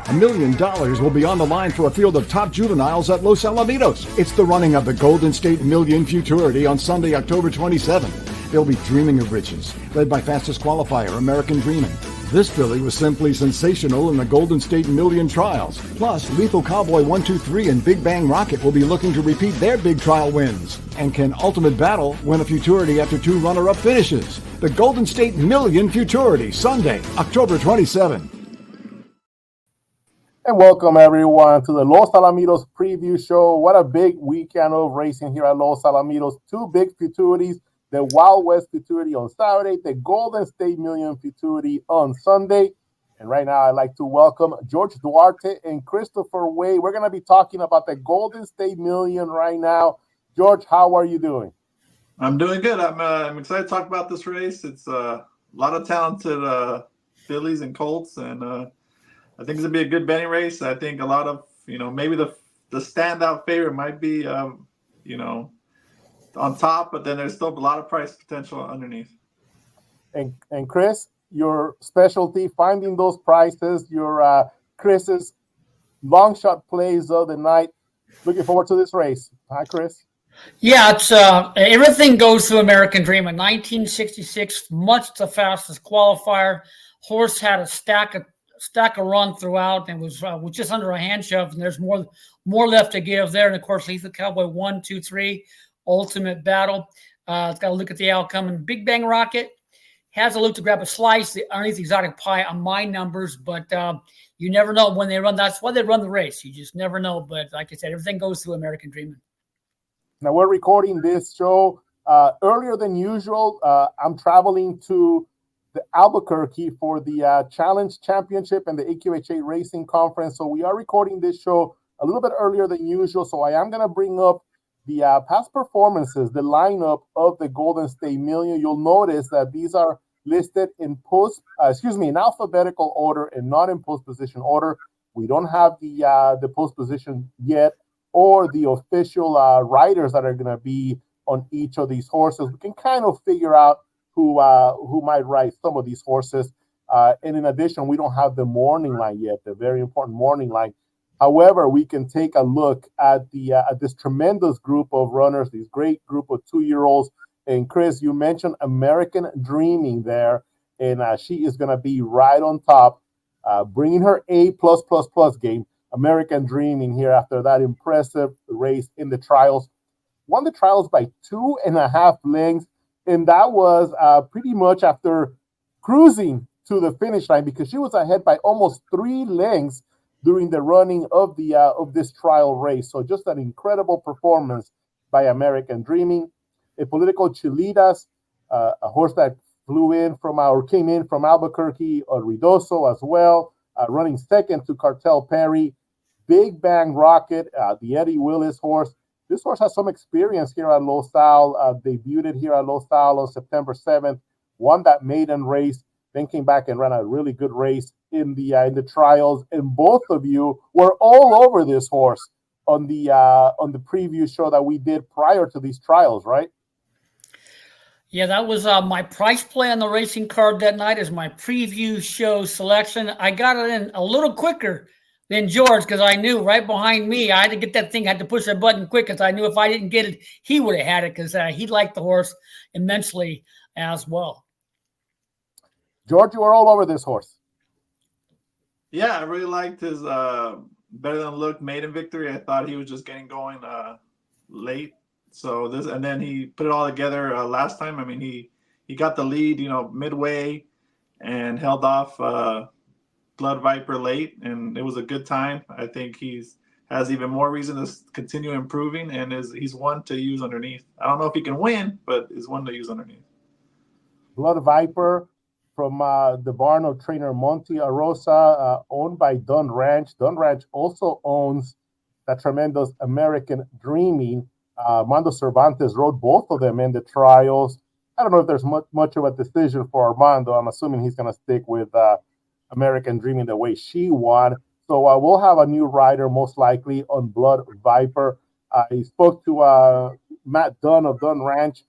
$1 million will be on the line for a field of top juveniles at Los Alamitos. It's the running of the Golden State Million Futurity on Sunday, October 27th. They'll be dreaming of riches, led by fastest qualifier, American Dreamin. This filly was simply sensational in the Golden State Million trials. Plus, Lethal Cowboy 123 and Big Bang Rocket will be looking to repeat their big trial wins. And can Ultimate Battle win a Futurity after 2 runner-up finishes? The Golden State Million Futurity, Sunday, October 27th. And welcome everyone to the Los Alamitos preview show. What a big weekend of racing here at Los Alamitos. 2 big futurities, the Wild West Futurity on Saturday, the Golden State Million Futurity on Sunday. And right now I'd like to welcome George Duarte and Christopher Wade. We're going to be talking about the Golden State Million right now. George, how are you doing? I'm doing good. I'm excited to talk about this race. It's a lot of talented fillies and colts, and I think it's going to be a good betting race. I think a lot of, maybe the standout favorite might be, on top, but then there's still a lot of price potential underneath. And Chris, your specialty, finding those prices, your Chris's long shot plays of the night. Looking forward to this race. Hi, Chris. Yeah, it's everything goes to American Dreamin. 1966, much the fastest qualifier. Horse had a stack of run throughout and was just under a hand shove, and there's more left to give there. And of course, Lethal Cowboy 1, 2, 3, Ultimate Battle. It's got to look at the outcome. And Big Bang Rocket has a look to grab a slice underneath the exotic pie on my numbers, but you never know when they run. That's why they run the race. You just never know. But like I said, everything goes through American Dreamin. Now we're recording this show earlier than usual. I'm traveling to the Albuquerque for the Challenge Championship and the AQHA Racing Conference. So we are recording this show a little bit earlier than usual. So I am going to bring up the past performances, the lineup of the Golden State Million. You'll notice that these are listed in in alphabetical order and not in post position order. We don't have the post position yet or the official riders that are going to be on each of these horses. We can kind of figure out who might ride some of these horses. And in addition, we don't have the morning line yet, the very important morning line. However, we can take a look at this tremendous group of runners, this great group of 2-year-olds. And Chris, you mentioned American Dreamin there, and she is going to be right on top, bringing her A+++ game. American Dreamin here after that impressive race in the trials. Won the trials by 2.5 lengths. And that was pretty much after cruising to the finish line because she was ahead by almost 3 lengths during the running of this trial race. So just an incredible performance by American Dreamin. A Political Chilitas, a horse that came in from Albuquerque, Ruidoso as well, running second to Cartel Perry. Big Bang Rocket, the Eddie Willis horse. This horse has some experience here at Los Al, debuted here at Los Al on September 7th, won that maiden race, then came back and ran a really good race in the trials. And both of you were all over this horse on the preview show that we did prior to these trials, right? Yeah, that was my price play on the racing card that night as my preview show selection. I got it in a little quicker than George because I knew right behind me, I had to get that thing, I had to push that button quick because I knew if I didn't get it, he would have had it because he liked the horse immensely as well. George, you were all over this horse. Yeah, I really liked his better than look maiden victory. I thought he was just getting going late. So and then he put it all together last time. I mean, he got the lead, midway and held off Blood Viper late, and it was a good time. I think has even more reason to continue improving, and he's one to use underneath. I don't know if he can win, but is one to use underneath. Blood Viper from the barn of trainer Monty Arosa, owned by Dunn Ranch. Dunn Ranch also owns that tremendous American Dreamin. Armando Cervantes rode both of them in the trials. I don't know if there's much of a decision for Armando. I'm assuming he's going to stick with American Dreamin the way she won. So we'll have a new rider most likely on Blood Viper. He spoke to Matt Dunn of Dunn Ranch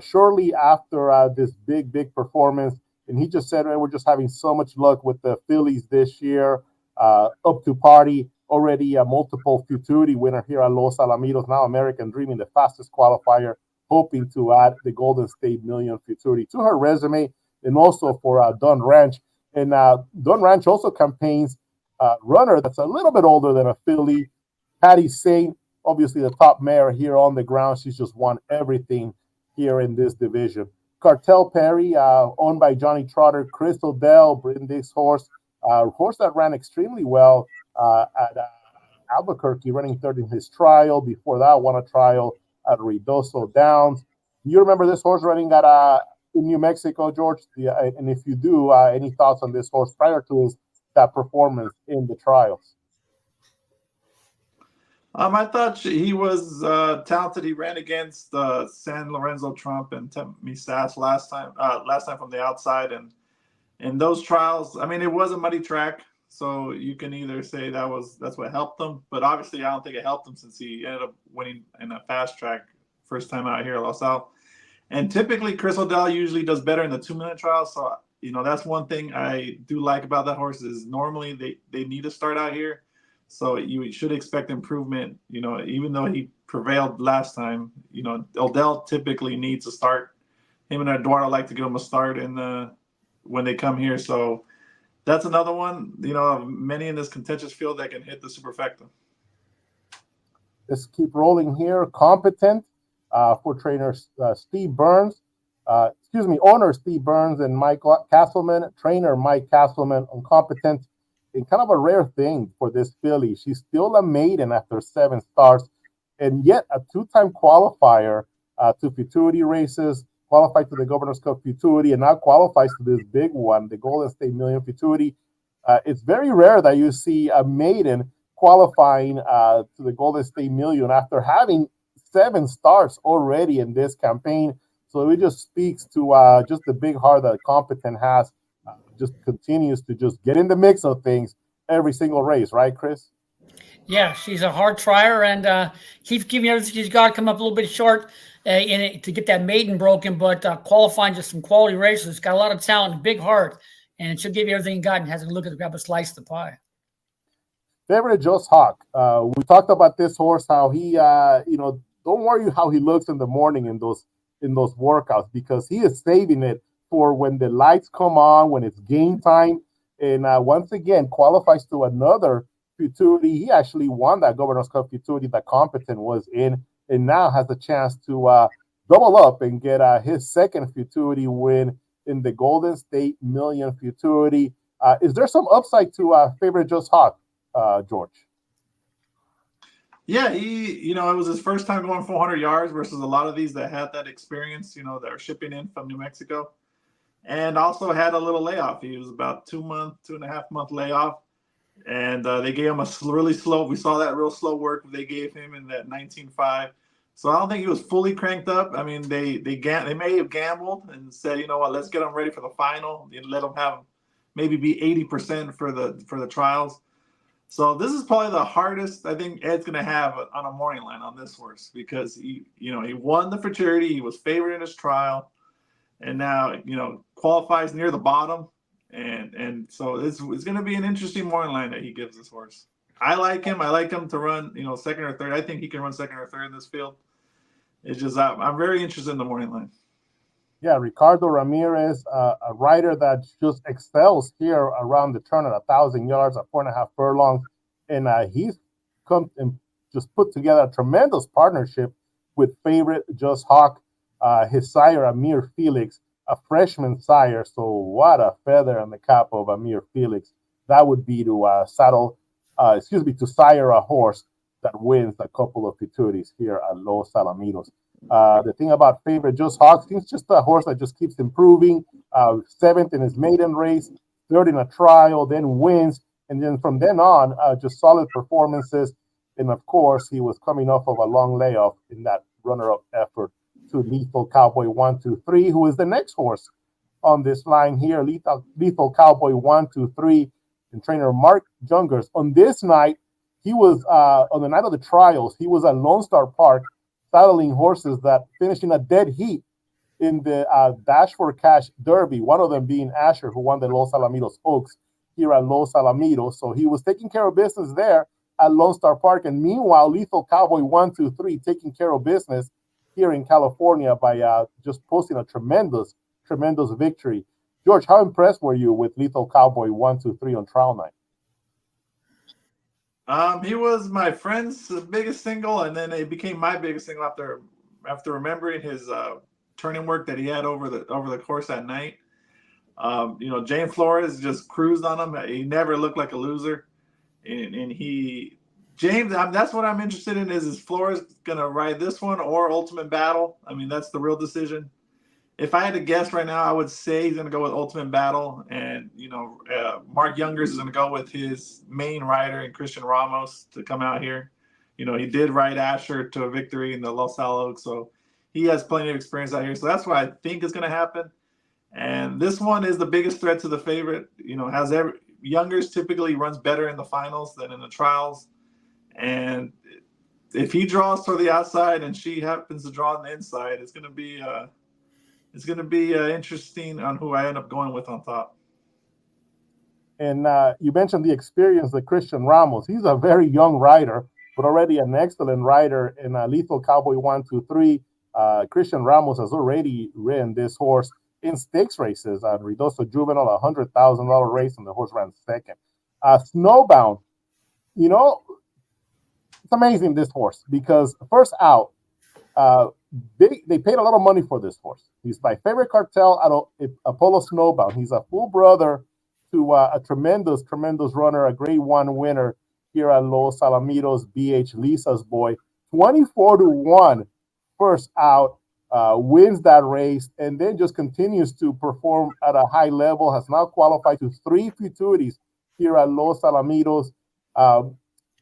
shortly after this big performance. And he just said, we're just having so much luck with the fillies this year. up to party. Already a multiple Futurity winner here at Los Alamitos. Now American Dreamin, the fastest qualifier, hoping to add the Golden State Million Futurity to her resume, and also for Don Ranch. And Don Ranch also campaigns runner that's a little bit older than a filly, Patty Saint, obviously the top mare here on the ground. She's just won everything here in this division. Cartel Perry, owned by Johnny Trotter, Crystal Dell, Brindis horse, horse that ran extremely well at Albuquerque, running third in his trial. Before that, won a trial at Ruidoso Downs. Do you remember this horse running at in New Mexico, George? And if you do, any thoughts on this horse prior to that performance in the trials? I thought he was talented. He ran against San Lorenzo Trump and Tempe Sass last time from the outside, and in those trials, I mean, it was a muddy track, so you can either say that's what helped him, but obviously I don't think it helped him since he ended up winning in a fast track first time out here at Los Al. And typically, Chris O'Dell usually does better in the 2-minute trials, so that's one thing I do like about that horse is normally they need to start out here. So you should expect improvement, even though he prevailed last time. Odell typically needs to start. Him and Duarte like to give him a start when they come here. So that's another one, many in this contentious field that can hit the superfecta. Let's keep rolling here. Competent for trainer Steve Burns. Owner Steve Burns and Mike Castleman. Trainer Mike Castleman on Competent. And kind of a rare thing for this filly. She's still a maiden after 7 starts, and yet a 2-time qualifier to Futurity races, qualified to the Governor's Cup Futurity, and now qualifies to this big one, the Golden State Million Futurity. It's very rare that you see a maiden qualifying to the Golden State Million after having 7 starts already in this campaign. So it just speaks to just the big heart that Competent has. Just continues to just get in the mix of things every single race, right, Chris? Yeah, she's a hard trier and keeps giving everything she's got. Come up a little bit short to get that maiden broken, but qualifying just some quality races. Got a lot of talent, and big heart, and she'll give you everything you got and has a look at grab a slice of the pie. Favorite Just Hawk. We talked about this horse, how he, don't worry how he looks in the morning in those workouts, because he is saving it for when the lights come on, when it's game time, and once again qualifies to another Futurity. He actually won that Governor's Cup Futurity that Competent was in, and now has a chance to double up and get his second Futurity win in the Golden State Million Futurity. Is there some upside to favorite Just Hawk, George? Yeah, it was his first time going 400 yards versus a lot of these that had that experience, that are shipping in from New Mexico. And also had a little layoff. He was about 2.5 month layoff. And they gave him a really slow. We saw that real slow work they gave him in that 19.5. So I don't think he was fully cranked up. I mean, they may have gambled and said, you know what, let's get him ready for the final and let him have maybe be 80% for the trials. So this is probably the hardest I think Ed's going to have on a morning line on this horse, because he won the Futurity. He was favored in his trial. And now, qualifies near the bottom. And so it's going to be an interesting morning line that he gives this horse. I like him. I like him to run, second or third. I think he can run second or third in this field. It's just I'm very interested in the morning line. Yeah, Ricardo Ramirez, a rider that just excels here around the turn at 1,000 yards at 4.5 furlongs. And he's come and just put together a tremendous partnership with favorite Just Hawk. His sire, Amir Felix, a freshman sire. So what a feather in the cap of Amir Felix. That would be to to sire a horse that wins a couple of Futurities here at Los Alamitos. The thing about favorite Just Hawk, he's just a horse that just keeps improving. 7th in his maiden race, 3rd in a trial, then wins. And then from then on, just solid performances. And of course, he was coming off of a long layoff in that runner-up effort to Lethal Cowboy 1, 2, 3, who is the next horse on this line here. Lethal Cowboy 1, 2, 3, and trainer Mark Jungers. On this night, he was on the night of the trials. He was at Lone Star Park, saddling horses that finished in a dead heat in the Dash for Cash Derby. One of them being Asher, who won the Los Alamitos Oaks. here at Los Alamitos. So he was taking care of business there at Lone Star Park. And meanwhile, Lethal Cowboy 1-2-3 taking care of business here in California by just posting a tremendous victory. George, how impressed were you with Lethal Cowboy 1-2-3 on trial night? He was my friend's biggest single, and then it became my biggest single after remembering his turning work that he had over the course that night. James Flores just cruised on him. He never looked like a loser, and James. That's what I'm interested in. Is Flores gonna ride this one or Ultimate Battle? I mean, that's the real decision. If I had to guess right now, I would say he's going to go with Ultimate Battle, and Mark Youngers is going to go with his main rider and Christian Ramos to come out here. He did ride Asher to a victory in the Los Alamos, so he has plenty of experience out here. So that's what I think is going to happen. And this one is the biggest threat to the favorite. Youngers typically runs better in the finals than in the trials, and if he draws to the outside and she happens to draw on the inside, it's going to be. It's going to be interesting on who I end up going with on top. And you mentioned the experience of Christian Ramos. He's a very young rider, but already an excellent rider in Lethal Cowboy 1-2-3. Christian Ramos has already ridden this horse in stakes races at Ruidoso Juvenile, a $100,000 race, and the horse ran second. Snowbound, it's amazing, this horse, because first out, they paid a lot of money for this horse. He's my favorite cartel out of Apollo Snowbound. He's a full brother to a tremendous runner, a grade 1 winner here at Los Alamitos, BH Lisa's boy. 24-1 first out, wins that race, and then just continues to perform at a high level, has now qualified to 3 futurities here at Los Alamitos.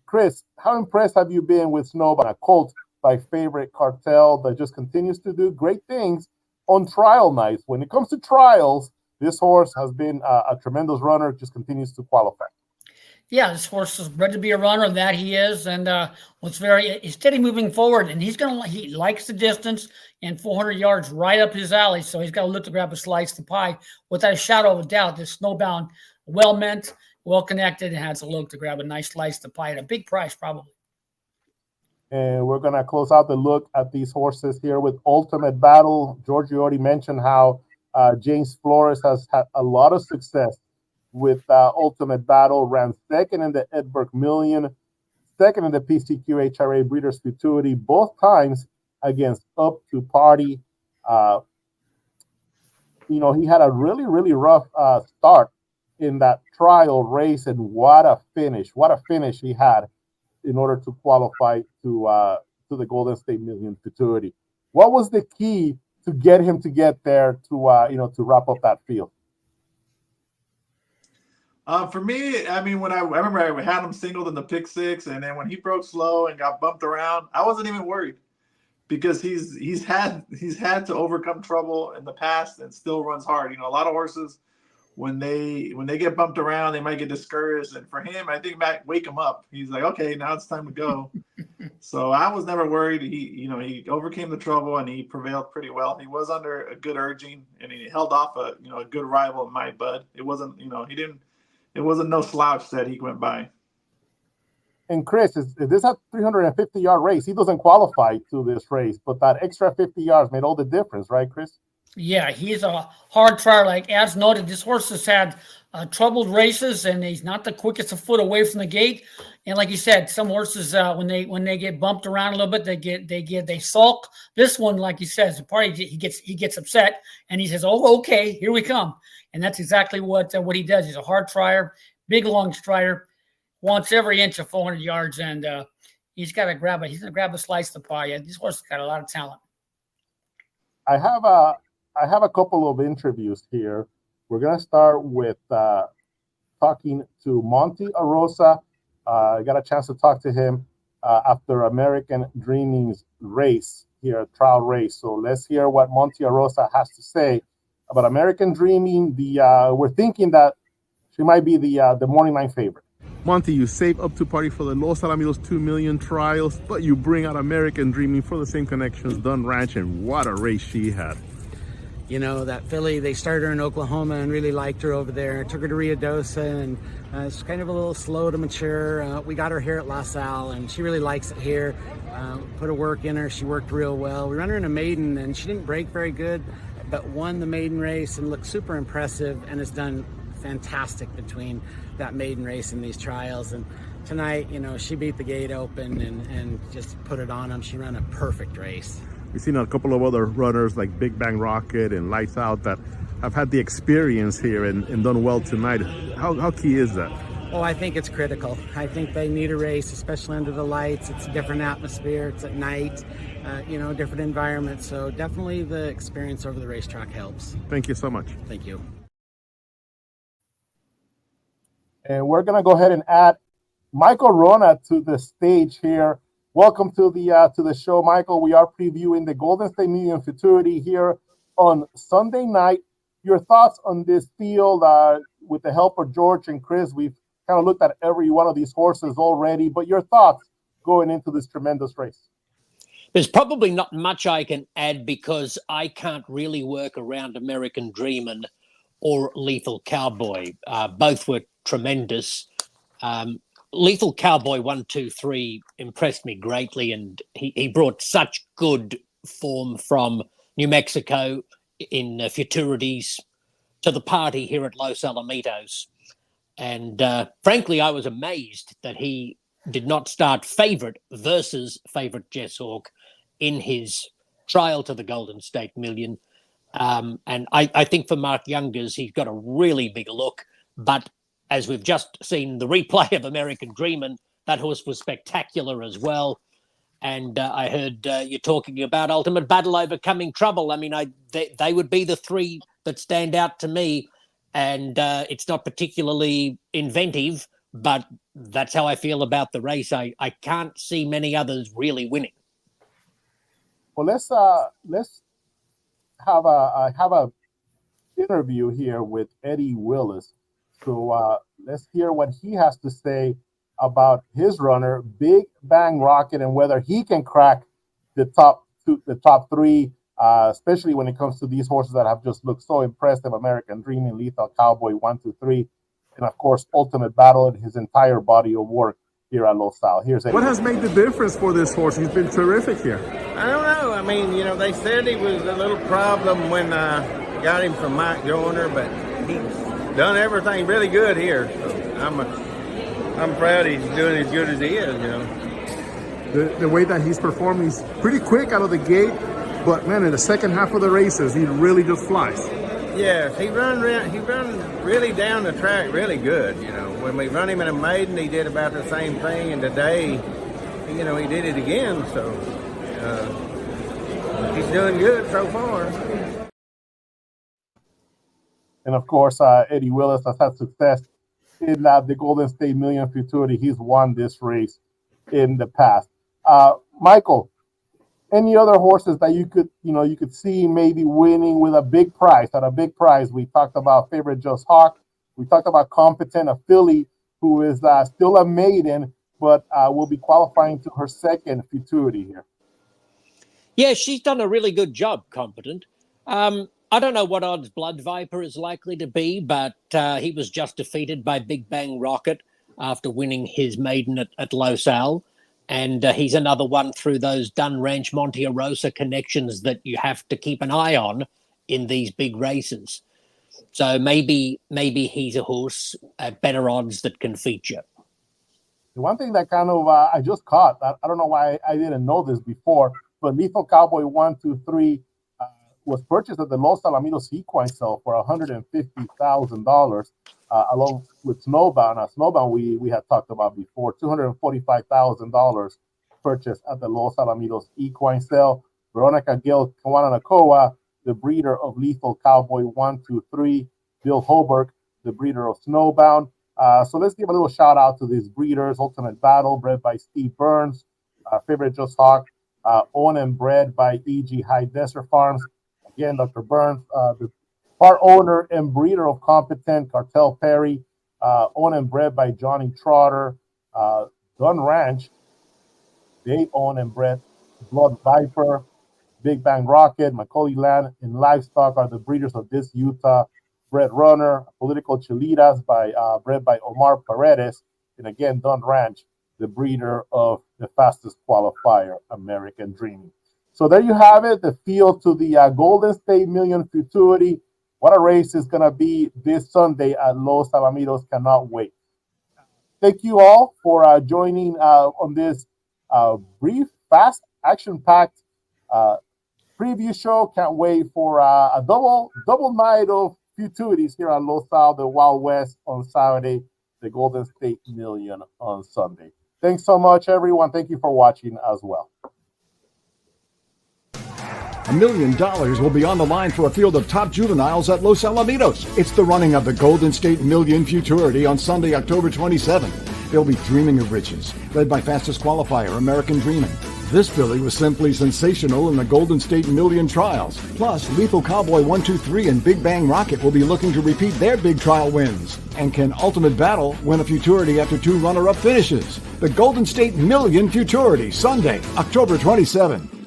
Chris, how impressed have you been with Snowbound, a colt, my favorite cartel that just continues to do great things on trial nights? When it comes to trials, this horse has been a tremendous runner, just continues to qualify. Yeah, this horse is bred to be a runner, and that he is, and he's steady moving forward, and he likes the distance, and 400 yards right up his alley, so he's got to look to grab a slice of the pie. Without a shadow of a doubt, this Snowbound, well meant, well connected, and has a look to grab a nice slice of the pie at a big price, probably. And we're going to close out the look at these horses here with Ultimate Battle. George, you already mentioned how James Flores has had a lot of success with Ultimate Battle. Ran second in the Edberg Million, second in the PCQ HRA Breeders' Futurity, both times against Up to Party. He had a really, really rough start in that trial race, and what a finish he had in order to qualify to the Golden State Million Futurity. What was the key to get him to get there to wrap up that field? For me, I mean, when I remember I had him singled in the pick 6, and then when he broke slow and got bumped around, I wasn't even worried, because he's had to overcome trouble in the past and still runs hard. A lot of horses, when they get bumped around, they might get discouraged. And for him, I think back, wake him up. He's like, okay, now it's time to go. So I was never worried. He overcame the trouble and he prevailed pretty well. He was under a good urging, and he held off a good rival in My Bud. It wasn't, it wasn't no slouch that he went by. And Chris, if this is a 350-yard race, he doesn't qualify to this race, but that extra 50 yards made all the difference, right, Chris? Yeah, he's a hard trier. Like as noted, this horse has had troubled races, and he's not the quickest of foot away from the gate. And like you said, some horses when they get bumped around a little bit, they sulk. This one, like you said, the party he gets upset, and he says, "Oh, okay, here we come." And that's exactly what he does. He's a hard trier, big long strider, wants every inch of 400 yards, and he's going to grab a slice of the pie. And this horse has got a lot of talent. I have a couple of interviews here. We're going to start with talking to Monty Arosa. I got a chance to talk to him after American Dreamin's race here, trial race. So let's hear what Monty Arosa has to say about American Dreamin. We're thinking that she might be the morning line favorite. Monty, you save Up to Party for the Los Alamitos 2 million trials, but you bring out American Dreamin for the same connections, Dunn Ranch, and what a race she had. You know, that filly, they started her in Oklahoma and really liked her over there. Took her to Rio Dosa, and it's kind of a little slow to mature. We got her here at La Salle, and she really likes it here. Put a work in her. She worked real well. We run her in a maiden, and she didn't break very good, but won the maiden race and looked super impressive, and has done fantastic between that maiden race and these trials. And tonight, you know, she beat the gate open and just put it on them. She ran a perfect race. We've seen a couple of other runners like Big Bang Rocket and Lights Out that have had the experience here and done well tonight. How key is that? Oh, I think it's critical. I think they need a race, especially under the lights. It's a different atmosphere. It's at night, you know, different environment. So definitely the experience over the racetrack helps. Thank you so much. Thank you. And we're going to go ahead and add Michael Wrona to the stage here. Welcome to the show, Michael. We are previewing the Golden State Million Futurity here on Sunday night. Your thoughts on this field with the help of George and Chris? We've kind of looked at every one of these horses already, but your thoughts going into this tremendous race? There's probably not much I can add because I can't really work around American Dreamin or Lethal Cowboy. Both were tremendous. Lethal Cowboy 1, 2, 3 impressed me greatly, and he brought such good form from New Mexico in futurities to the party here at Los Alamitos. And frankly, I was amazed that he did not start favourite versus favourite Jess Hawk in his trial to the Golden State Million. And I think for Mark Youngers, he's got a really big look, but as we've just seen the replay of American Dreamin, that horse was spectacular as well. And I heard you talking about Ultimate Battle overcoming trouble. I mean, they would be the three that stand out to me. And it's not particularly inventive, but that's how I feel about the race. I can't see many others really winning. Well, let's have a interview here with Eddie Willis. So let's hear what he has to say about his runner, Big Bang Rocket, and whether he can crack the top three, especially when it comes to these horses that have just looked so impressive: American Dreamin, Lethal Cowboy, 1, 2, 3, and of course Ultimate Battle and his entire body of work here at Los Al. Here's Eddie. What has made the difference for this horse? He's been terrific here. I don't know. I mean, you know, they said he was a little problem when got him from Mike Joyner, but he's done everything really good here. So I'm proud he's doing as good as he is, you know. The way that he's performed, he's pretty quick out of the gate, but man, in the second half of the races, he really just flies. Yes, he run really down the track really good, you know. When we run him in a maiden, he did about the same thing, and today, you know, he did it again, so he's doing good so far. And of course, Eddie Willis has had success in the Golden State Million Futurity. He's won this race in the past. Michael, any other horses that you could see maybe winning with a big prize? At a big prize, we talked about favorite Just Hawk. We talked about Competent, a filly who is still a maiden, but will be qualifying to her second Futurity here. Yeah, she's done a really good job, Competent. I don't know what odds Blood Viper is likely to be, but he was just defeated by Big Bang Rocket after winning his maiden at Los Al. And he's another one through those Dunn Ranch Monte Rosa connections that you have to keep an eye on in these big races. So maybe he's a horse at better odds that can feature. The one thing that kind of I just caught, I don't know why I didn't know this before, but Lethal Cowboy 1, 2, 3 was purchased at the Los Alamitos Equine Sale for $150,000, along with Snowbound. Snowbound we had talked about before, $245,000 purchased at the Los Alamitos Equine Sale. Veronica Gil Kawananakoa, the breeder of Lethal Cowboy 1, 2, 3. Bill Holberg, the breeder of Snowbound. So let's give a little shout out to these breeders. Ultimate Battle, bred by Steve Burns. Favorite Just Hawk, owned and bred by E.G. High Desert Farms. Again, Dr. Burns, the part owner and breeder of Competent, Cartel Perry, owned and bred by Johnny Trotter. Dunn Ranch, they own and bred Blood Viper. Big Bang Rocket, Macaulay Land, and Livestock are the breeders of this Utah bred runner. Political Chilitas bred by Omar Paredes. And again, Don Ranch, the breeder of the fastest qualifier, American Dreamin. So there you have it, the field to the Golden State Million Futurity. What a race is going to be this Sunday at Los Alamitos. Cannot wait. Thank you all for joining on this brief, fast, action-packed preview show. Can't wait for a double night of futurities here at Los Al, the Wild West on Saturday, the Golden State Million on Sunday. Thanks so much, everyone. Thank you for watching as well. $1 million will be on the line for a field of top juveniles at Los Alamitos. It's the running of the Golden State Million Futurity on Sunday, October 27th. They'll be dreaming of riches, led by fastest qualifier, American Dreamin. This filly was simply sensational in the Golden State Million trials. Plus, Lethal Cowboy 1-2-3 and Big Bang Rocket will be looking to repeat their big trial wins. And can Ultimate Battle win a Futurity after 2 runner-up finishes? The Golden State Million Futurity, Sunday, October 27th.